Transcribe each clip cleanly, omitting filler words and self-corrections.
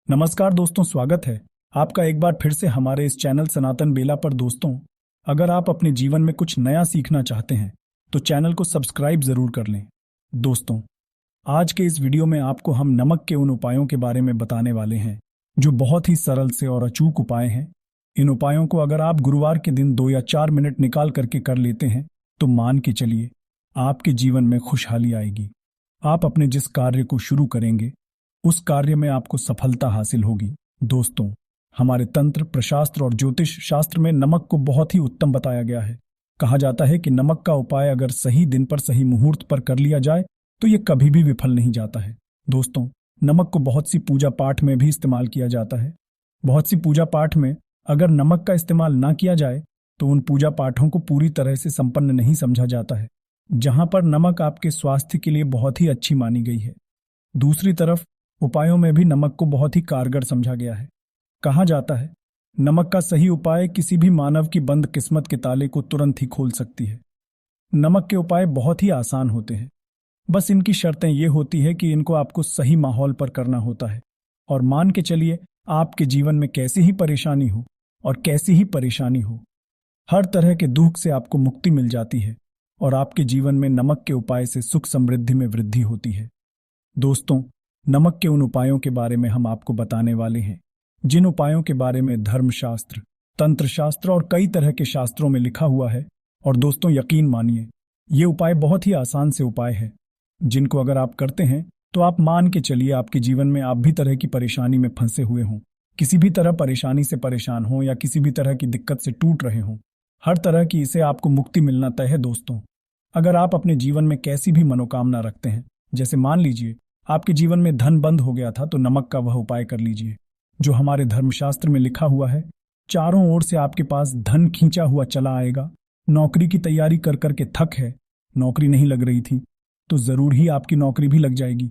नमस्कार दोस्तों, स्वागत है आपका एक बार फिर से हमारे इस चैनल सनातन बेला पर। दोस्तों, अगर आप अपने जीवन में कुछ नया सीखना चाहते हैं तो चैनल को सब्सक्राइब जरूर कर लें। दोस्तों, आज के इस वीडियो में आपको हम नमक के उन उपायों के बारे में बताने वाले हैं जो बहुत ही सरल से और अचूक उपाय हैं। इन उपायों को अगर आप गुरुवार के दिन 2 या 4 मिनट निकाल करके कर लेते हैं तो मान के चलिए आपके जीवन में खुशहाली आएगी। आप अपने जिस कार्य को शुरू करेंगे उस कार्य में आपको सफलता हासिल होगी। दोस्तों, हमारे तंत्र, प्रशास्त्र और ज्योतिष शास्त्र में नमक को बहुत ही उत्तम बताया गया है। कहा जाता है कि नमक का उपाय अगर सही दिन पर सही मुहूर्त पर कर लिया जाए तो ये कभी भी विफल नहीं जाता है। दोस्तों, नमक को बहुत सी पूजा पाठ में भी इस्तेमाल किया जाता है। बहुत सी पूजा पाठ में अगर नमक का इस्तेमाल ना किया जाए तो उन पूजा पाठों को पूरी तरह से संपन्न नहीं समझा जाता है। जहां पर नमक आपके स्वास्थ्य के लिए बहुत ही अच्छी मानी गई है, दूसरी तरफ उपायों में भी नमक को बहुत ही कारगर समझा गया है। कहा जाता है नमक का सही उपाय किसी भी मानव की बंद किस्मत के ताले को तुरंत ही खोल सकती है। नमक के उपाय बहुत ही आसान होते हैं, बस इनकी शर्तें ये होती है कि इनको आपको सही माहौल पर करना होता है। और मान के चलिए आपके जीवन में कैसी ही परेशानी हो और कैसी ही परेशानी हो, हर तरह के दुख से आपको मुक्ति मिल जाती है और आपके जीवन में नमक के उपाय से सुख समृद्धि में वृद्धि होती है। दोस्तों, नमक के उन उपायों के बारे में हम आपको बताने वाले हैं जिन उपायों के बारे में धर्मशास्त्र, तंत्र शास्त्र और कई तरह के शास्त्रों में लिखा हुआ है। और दोस्तों, यकीन मानिए ये उपाय बहुत ही आसान से उपाय है जिनको अगर आप करते हैं तो आप मान के चलिए आपके जीवन में आप भी तरह की परेशानी में फंसे हुए हों, किसी भी तरह परेशानी से परेशान हों या किसी भी तरह की दिक्कत से टूट रहे हों, हर तरह की इसे आपको मुक्ति मिलना तय है। दोस्तों, अगर आप अपने जीवन में कैसी भी मनोकामना रखते हैं, जैसे मान लीजिए आपके जीवन में धन बंद हो गया था, तो नमक का वह उपाय कर लीजिए जो हमारे धर्मशास्त्र में लिखा हुआ है। चारों ओर से आपके पास धन खींचा हुआ चला आएगा। नौकरी की तैयारी कर करके थक है, नौकरी नहीं लग रही थी तो जरूर ही आपकी नौकरी भी लग जाएगी।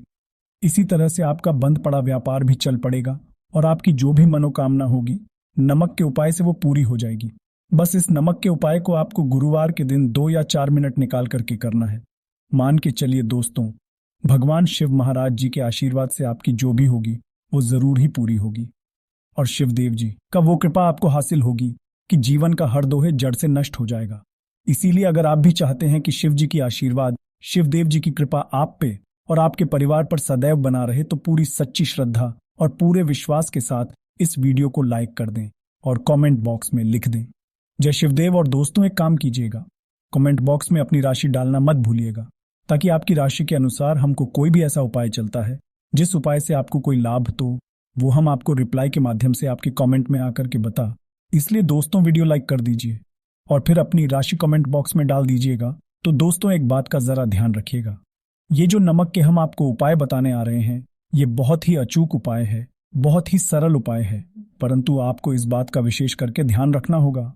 इसी तरह से आपका बंद पड़ा व्यापार भी चल पड़ेगा और आपकी जो भी मनोकामना होगी नमक के उपाय से वो पूरी हो जाएगी। बस इस नमक के उपाय को आपको गुरुवार के दिन 2 या 4 मिनट निकाल करके करना है। मान के चलिए दोस्तों, भगवान शिव महाराज जी के आशीर्वाद से आपकी जो भी होगी वो जरूर ही पूरी होगी और शिवदेव जी का वो कृपा आपको हासिल होगी कि जीवन का हर दोहे जड़ से नष्ट हो जाएगा। इसीलिए अगर आप भी चाहते हैं कि शिव जी की आशीर्वाद, शिवदेव जी की कृपा आप पे और आपके परिवार पर सदैव बना रहे, तो पूरी सच्ची श्रद्धा और पूरे विश्वास के साथ इस वीडियो को लाइक कर दें और कमेंट बॉक्स में लिख दें जय शिवदेव। और दोस्तों, एक काम कीजिएगा, कमेंट बॉक्स में अपनी राशि डालना मत भूलिएगा, ताकि आपकी राशि के अनुसार हमको कोई भी ऐसा उपाय चलता है जिस उपाय से आपको कोई लाभ तो वो हम आपको रिप्लाई के माध्यम से आपके कमेंट में आकर के बता। इसलिए दोस्तों, वीडियो लाइक कर दीजिए और फिर अपनी राशि कमेंट बॉक्स में डाल दीजिएगा। तो दोस्तों, एक बात का जरा ध्यान रखिएगा, ये जो नमक के हम आपको उपाय बताने आ रहे हैं ये बहुत ही अचूक उपाय है, बहुत ही सरल उपाय है, परंतु आपको इस बात का विशेष करके ध्यान रखना होगा।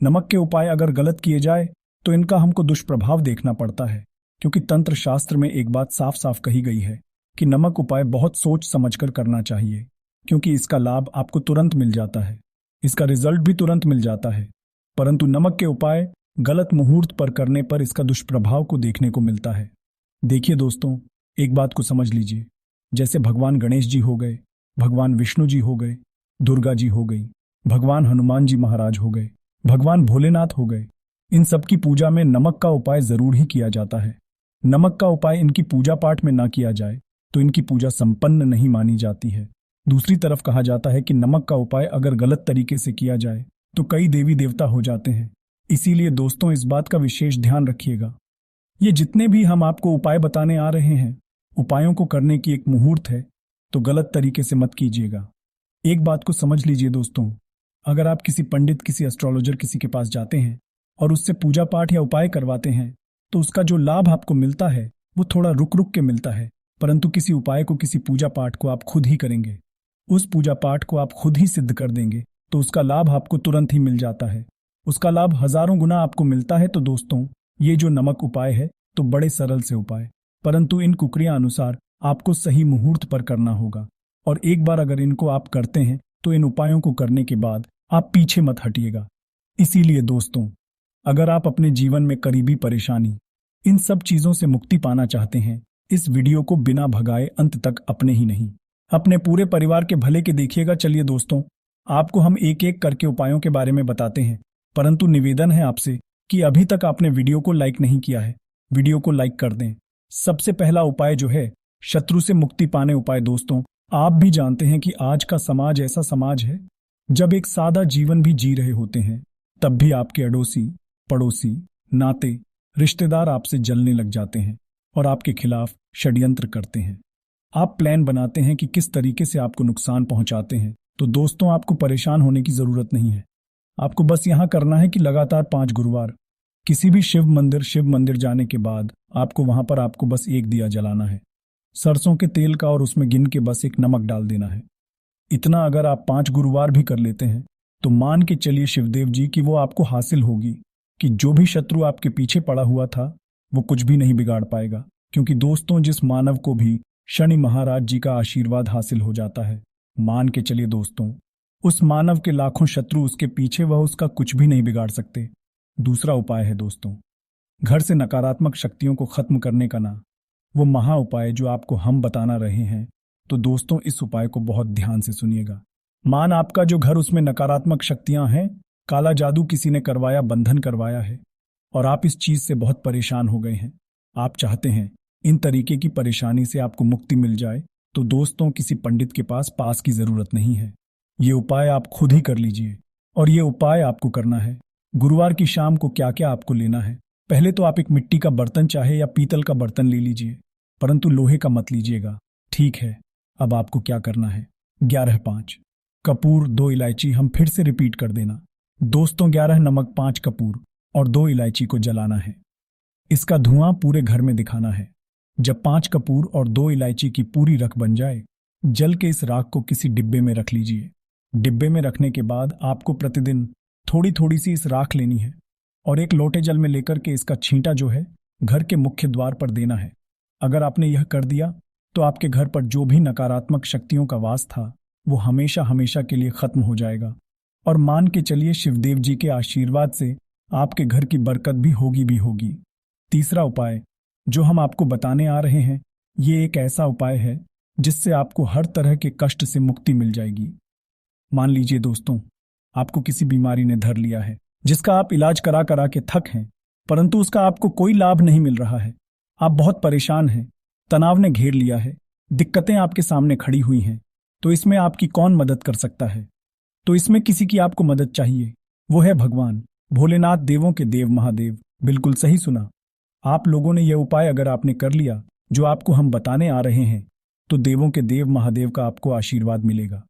नमक के उपाय अगर गलत किए जाए तो इनका हमको दुष्प्रभाव देखना पड़ता है, क्योंकि तंत्र शास्त्र में एक बात साफ साफ कही गई है कि नमक उपाय बहुत सोच समझकर करना चाहिए, क्योंकि इसका लाभ आपको तुरंत मिल जाता है, इसका रिजल्ट भी तुरंत मिल जाता है। परंतु नमक के उपाय गलत मुहूर्त पर करने पर इसका दुष्प्रभाव को देखने को मिलता है। देखिए दोस्तों, एक बात को समझ लीजिए, जैसे भगवान गणेश जी हो गए, भगवान विष्णु जी हो गए, दुर्गा जी हो गई, भगवान हनुमान जी महाराज हो गए, भगवान भोलेनाथ हो गए, इन सब की पूजा में नमक का उपाय जरूर ही किया जाता है। नमक का उपाय इनकी पूजा पाठ में ना किया जाए तो इनकी पूजा संपन्न नहीं मानी जाती है। दूसरी तरफ कहा जाता है कि नमक का उपाय अगर गलत तरीके से किया जाए तो कई देवी देवता हो जाते हैं। इसीलिए दोस्तों, इस बात का विशेष ध्यान रखिएगा। ये जितने भी हम आपको उपाय बताने आ रहे हैं, उपायों को करने की एक मुहूर्त है, तो गलत तरीके से मत कीजिएगा। एक बात को समझ लीजिए दोस्तों, अगर आप किसी पंडित, किसी एस्ट्रोलॉजर, किसी के पास जाते हैं और उससे पूजा पाठ या उपाय करवाते हैं तो उसका जो लाभ आपको मिलता है वो थोड़ा रुक रुक के मिलता है। परंतु किसी उपाय को, किसी पूजा पाठ को आप खुद ही करेंगे, उस पूजा पाठ को आप खुद ही सिद्ध कर देंगे, तो उसका लाभ आपको तुरंत ही मिल जाता है, उसका लाभ हजारों गुना आपको मिलता है। तो दोस्तों, ये जो नमक उपाय है तो बड़े सरल से उपाय, परंतु इन कुकरियां अनुसार आपको सही मुहूर्त पर करना होगा। और एक बार अगर इनको आप करते हैं तो इन उपायों को करने के बाद आप पीछे मत हटिएगा। इसीलिए दोस्तों, अगर आप अपने जीवन में करीबी परेशानी, इन सब चीजों से मुक्ति पाना चाहते हैं, इस वीडियो को बिना भगाए अंत तक अपने ही नहीं अपने पूरे परिवार के भले के देखिएगा। चलिए दोस्तों, आपको हम एक एक करके उपायों के बारे में बताते हैं, परंतु निवेदन है आपसे कि अभी तक आपने वीडियो को लाइक नहीं किया है, वीडियो को लाइक कर दें। सबसे पहला उपाय जो है शत्रु से मुक्ति पाने उपाय। दोस्तों, आप भी जानते हैं कि आज का समाज ऐसा समाज है जब एक सादा जीवन भी जी रहे होते हैं तब भी आपके अड़ोसी, पड़ोसी, नाते, रिश्तेदार आपसे जलने लग जाते हैं और आपके खिलाफ षड्यंत्र करते हैं। आप प्लान बनाते हैं कि किस तरीके से आपको नुकसान पहुंचाते हैं। तो दोस्तों, आपको परेशान होने की जरूरत नहीं है। आपको बस यहां करना है कि लगातार 5 गुरुवार किसी भी शिव मंदिर जाने के बाद आपको वहां पर आपको बस एक दिया जलाना है, सरसों के तेल का, और उसमें गिन के बस एक नमक डाल देना है। इतना अगर आप 5 गुरुवार भी कर लेते हैं तो मान के चलिए शिवदेव जी कि वो आपको हासिल होगी कि जो भी शत्रु आपके पीछे पड़ा हुआ था वो कुछ भी नहीं बिगाड़ पाएगा। क्योंकि दोस्तों, जिस मानव को भी शनि महाराज जी का आशीर्वाद हासिल हो जाता है, मान के चलिए दोस्तों, उस मानव के लाखों शत्रु उसके पीछे, वह उसका कुछ भी नहीं बिगाड़ सकते। दूसरा उपाय है दोस्तों, घर से नकारात्मक शक्तियों को खत्म करने का ना वो महा उपाय जो आपको हम बताना रहे हैं। तो दोस्तों, इस उपाय को बहुत ध्यान से सुनिएगा। मान आपका जो घर, उसमें नकारात्मक शक्तियां हैं, काला जादू किसी ने करवाया, बंधन करवाया है और आप इस चीज से बहुत परेशान हो गए हैं। आप चाहते हैं इन तरीके की परेशानी से आपको मुक्ति मिल जाए। तो दोस्तों, किसी पंडित के पास की जरूरत नहीं है। ये उपाय आप खुद ही कर लीजिए। और ये उपाय आपको करना है गुरुवार की शाम को। क्या क्या आपको लेना है? पहले तो आप एक मिट्टी का बर्तन चाहे या पीतल का बर्तन ले लीजिए, परंतु लोहे का मत लीजिएगा, ठीक है? अब आपको क्या करना है? 11 कपूर, 2 इलायची। हम फिर से रिपीट कर देना दोस्तों, 11 नमक, 5 कपूर और 2 इलायची को जलाना है। इसका धुआं पूरे घर में दिखाना है। जब 5 कपूर और 2 इलायची की पूरी रख बन जाए, जल के इस राख को किसी डिब्बे में रख लीजिए। डिब्बे में रखने के बाद आपको प्रतिदिन थोड़ी थोड़ी सी इस राख लेनी है और एक लोटे जल में लेकर के इसका छींटा जो है घर के मुख्य द्वार पर देना है। अगर आपने यह कर दिया तो आपके घर पर जो भी नकारात्मक शक्तियों का वास था वो हमेशा हमेशा के लिए खत्म हो जाएगा। और मान के चलिए शिवदेव जी के आशीर्वाद से आपके घर की बरकत भी होगी। तीसरा उपाय जो हम आपको बताने आ रहे हैं, ये एक ऐसा उपाय है जिससे आपको हर तरह के कष्ट से मुक्ति मिल जाएगी। मान लीजिए दोस्तों, आपको किसी बीमारी ने धर लिया है जिसका आप इलाज करा करा के थक हैं, परंतु उसका आपको कोई लाभ नहीं मिल रहा है। आप बहुत परेशान हैं, तनाव ने घेर लिया है, दिक्कतें आपके सामने खड़ी हुई हैं। तो इसमें आपकी कौन मदद कर सकता है? तो इसमें किसी की आपको मदद चाहिए, वो है भगवान भोलेनाथ, देवों के देव महादेव। बिल्कुल सही सुना। आप लोगों ने यह उपाय अगर आपने कर लिया जो आपको हम बताने आ रहे हैं, तो देवों के देव महादेव का आपको आशीर्वाद मिलेगा।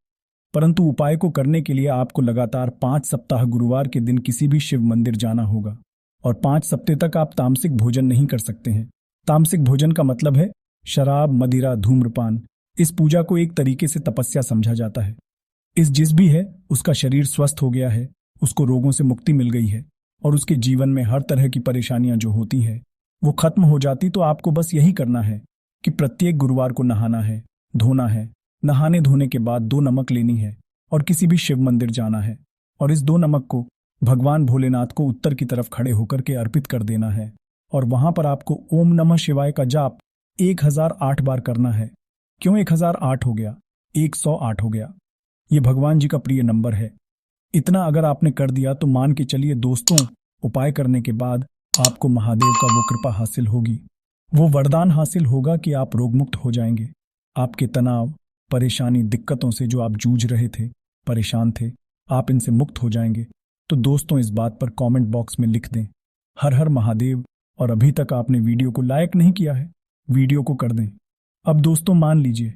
परंतु उपाय को करने के लिए आपको लगातार 5 सप्ताह गुरुवार के दिन किसी भी शिव मंदिर जाना होगा और 5 सप्ताह तक आप तामसिक भोजन नहीं कर सकते हैं। तामसिक भोजन का मतलब है शराब, मदिरा, धूम्रपान। इस पूजा को एक तरीके से तपस्या समझा जाता है। इस जिस भी है उसका शरीर स्वस्थ हो गया है, उसको रोगों से मुक्ति मिल गई है और उसके जीवन में हर तरह की परेशानियां जो होती हैं वो खत्म हो जाती। तो आपको बस यही करना है कि प्रत्येक गुरुवार को नहाना है, धोना है। नहाने धोने के बाद 2 नमक लेनी है और किसी भी शिव मंदिर जाना है और इस 2 नमक को भगवान भोलेनाथ को उत्तर की तरफ खड़े होकर के अर्पित कर देना है। और वहां पर आपको ओम नमः शिवाय का जाप 1008 बार करना है। क्यों 1008 हो गया? 108 हो गया। ये भगवान जी का प्रिय नंबर है। इतना अगर आपने कर दिया तो मान के चलिए दोस्तों, उपाय करने के बाद आपको महादेव का वो कृपा हासिल होगी, वो वरदान हासिल होगा कि आप रोगमुक्त हो जाएंगे। आपके तनाव, परेशानी, दिक्कतों से जो आप जूझ रहे थे, परेशान थे, आप इनसे मुक्त हो जाएंगे। तो दोस्तों, इस बात पर कमेंट बॉक्स में लिख दें हर हर महादेव। और अभी तक आपने वीडियो को लाइक नहीं किया है, वीडियो को कर दें। अब दोस्तों, मान लीजिए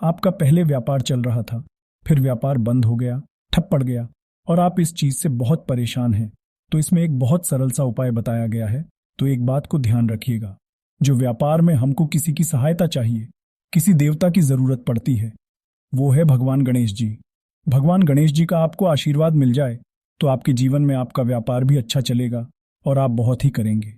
आपका पहले व्यापार चल रहा था, फिर व्यापार बंद हो गया, ठप पड़ गया और आप इस चीज से बहुत परेशान हैं। तो इसमें एक बहुत सरल सा उपाय बताया गया है। तो एक बात को ध्यान रखिएगा, जो व्यापार में हमको किसी की सहायता चाहिए, किसी देवता की जरूरत पड़ती है, वो है भगवान गणेश जी। भगवान गणेश जी का आपको आशीर्वाद मिल जाए तो आपके जीवन में आपका व्यापार भी अच्छा चलेगा और आप बहुत ही करेंगे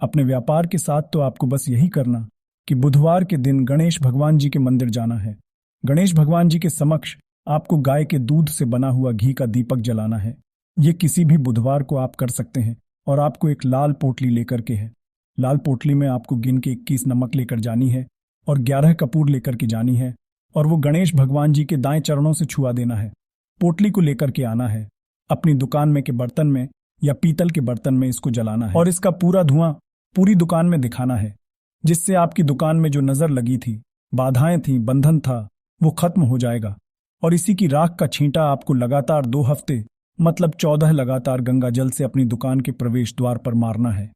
अपने व्यापार के साथ। तो आपको बस यही करना कि बुधवार के दिन गणेश भगवान जी के मंदिर जाना है। गणेश भगवान जी के समक्ष आपको गाय के दूध से बना हुआ घी का दीपक जलाना है। ये किसी भी बुधवार को आप कर सकते हैं। और आपको एक लाल पोटली लेकर के है, लाल पोटली में आपको गिन के 21 नमक लेकर जानी है और 11 कपूर लेकर के जानी है और वो गणेश भगवान जी के दाएं चरणों से छुआ देना है। पोटली को लेकर के आना है, अपनी दुकान में के बर्तन में या पीतल के बर्तन में इसको जलाना है और इसका पूरा धुआं पूरी दुकान में दिखाना है, जिससे आपकी दुकान में जो नजर लगी थी, बाधाएं थी, बंधन था, वो खत्म हो जाएगा। और इसी की राख का छींटा आपको लगातार 2 हफ्ते मतलब 14 लगातार गंगा जल से अपनी दुकान के प्रवेश द्वार पर मारना है।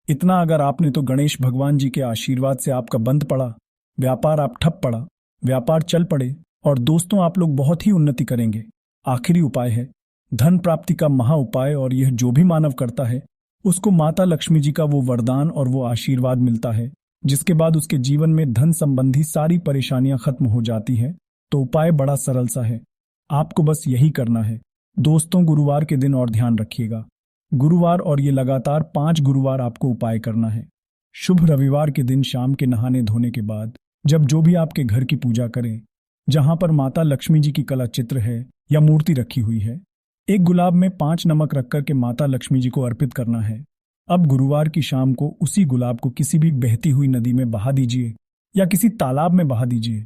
इतना अगर आपने तो गणेश भगवान जी के आशीर्वाद से आपका बंद पड़ा, व्यापार आप ठप पड़ा, व्यापार चल पड़े और दोस्तों आप लोग बहुत ही उन्नति करेंगे। आखिरी उपाय है धन प्राप्ति का महा उपाय, और यह जो भी मानव करता है उसको माता लक्ष्मी जी का वो वरदान और वो आशीर्वाद मिलता है, जिसके बाद उसके जीवन में धन संबंधी सारी परेशानियां खत्म हो जाती है। तो उपाय बड़ा सरल सा है, आपको बस यही करना है। दोस्तों, गुरुवार के दिन और ध्यान रखिएगा, गुरुवार और ये लगातार 5 गुरुवार आपको उपाय करना है। शुभ रविवार के दिन शाम के नहाने धोने के बाद जब जो भी आपके घर की पूजा करें, जहां पर माता लक्ष्मी जी की कला चित्र है या मूर्ति रखी हुई है, एक गुलाब में 5 नमक रख कर के माता लक्ष्मी जी को अर्पित करना है। अब गुरुवार की शाम को उसी गुलाब को किसी भी बहती हुई नदी में बहा दीजिए या किसी तालाब में बहा दीजिए,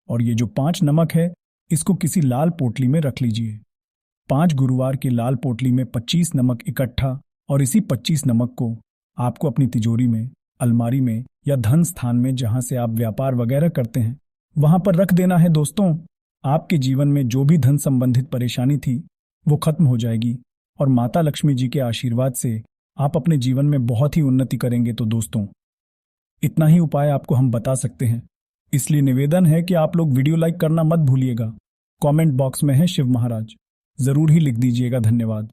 और ये जो 5 नमक है इसको किसी लाल पोटली में रख लीजिए। 5 गुरुवार की लाल पोटली में 25 नमक इकट्ठा, और इसी 25 नमक को आपको अपनी तिजोरी में, अलमारी में या धन स्थान में जहां से आप व्यापार वगैरह करते हैं वहां पर रख देना है। दोस्तों, आपके जीवन में जो भी धन संबंधित परेशानी थी वो खत्म हो जाएगी और माता लक्ष्मी जी के आशीर्वाद से आप अपने जीवन में बहुत ही उन्नति करेंगे। तो दोस्तों, इतना ही उपाय आपको हम बता सकते हैं, इसलिए निवेदन है कि आप लोग वीडियो लाइक करना मत भूलिएगा। कमेंट बॉक्स में है शिव महाराज, जरूर ही लिख दीजिएगा। धन्यवाद।